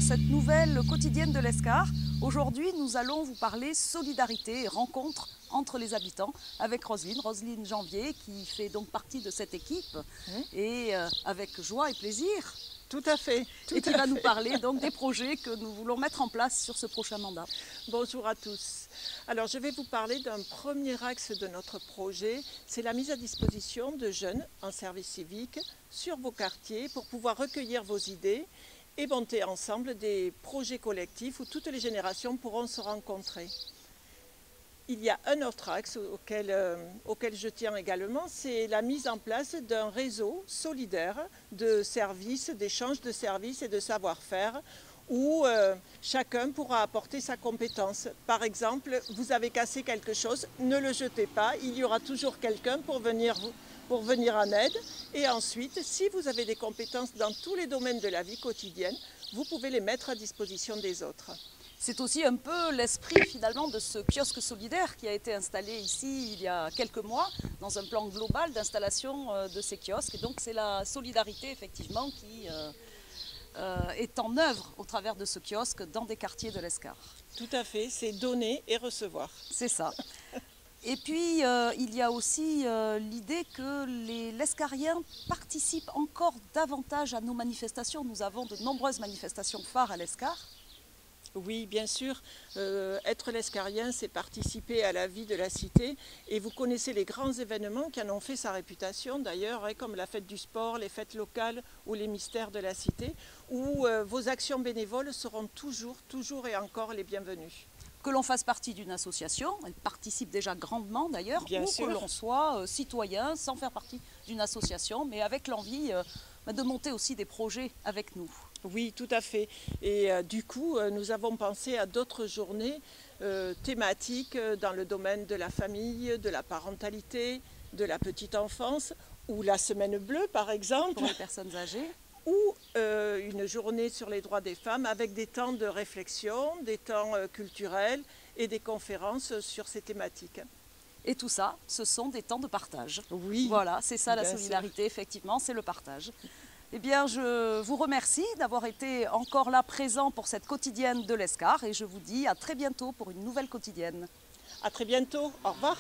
cette nouvelle quotidienne de l'Escar. Aujourd'hui, nous allons vous parler solidarité et rencontre entre les habitants avec Roselyne Janvier, qui fait donc partie de cette équipe et avec joie et plaisir. Tout à fait. Et qui va nous parler donc des projets que nous voulons mettre en place sur ce prochain mandat. Bonjour à tous. Alors je vais vous parler d'un premier axe de notre projet, c'est la mise à disposition de jeunes en service civique sur vos quartiers pour pouvoir recueillir vos idées et monter ensemble des projets collectifs où toutes les générations pourront se rencontrer. Il y a un autre axe auquel je tiens également, c'est la mise en place d'un réseau solidaire de services, d'échange de services et de savoir-faire où chacun pourra apporter sa compétence. Par exemple, vous avez cassé quelque chose, ne le jetez pas, il y aura toujours quelqu'un pour venir en aide. Et ensuite, si vous avez des compétences dans tous les domaines de la vie quotidienne, vous pouvez les mettre à disposition des autres. C'est aussi un peu l'esprit finalement de ce kiosque solidaire qui a été installé ici il y a quelques mois dans un plan global d'installation de ces kiosques. Et donc c'est la solidarité effectivement qui est en œuvre au travers de ce kiosque dans des quartiers de l'Escar. Tout à fait, c'est donner et recevoir. C'est ça. Et puis il y a aussi l'idée que les Lescariens participent encore davantage à nos manifestations. Nous avons de nombreuses manifestations phares à l'Escar. Oui, bien sûr, être l'escarien, c'est participer à la vie de la cité et vous connaissez les grands événements qui en ont fait sa réputation d'ailleurs, comme la fête du sport, les fêtes locales ou les mystères de la cité, où vos actions bénévoles seront toujours et encore les bienvenues. Que l'on fasse partie d'une association, elle participe déjà grandement d'ailleurs, ou que l'on soit citoyen sans faire partie d'une association, mais avec l'envie de monter aussi des projets avec nous. Oui, tout à fait. Et du coup, nous avons pensé à d'autres journées thématiques dans le domaine de la famille, de la parentalité, de la petite enfance, ou la semaine bleue par exemple. Pour les personnes âgées. Ou une journée sur les droits des femmes avec des temps de réflexion, des temps culturels et des conférences sur ces thématiques. Et tout ça, ce sont des temps de partage. Oui. Voilà, c'est ça la solidarité, effectivement, c'est le partage. Eh bien, je vous remercie d'avoir été encore là présent pour cette quotidienne de l'Escar et je vous dis à très bientôt pour une nouvelle quotidienne. À très bientôt, au revoir.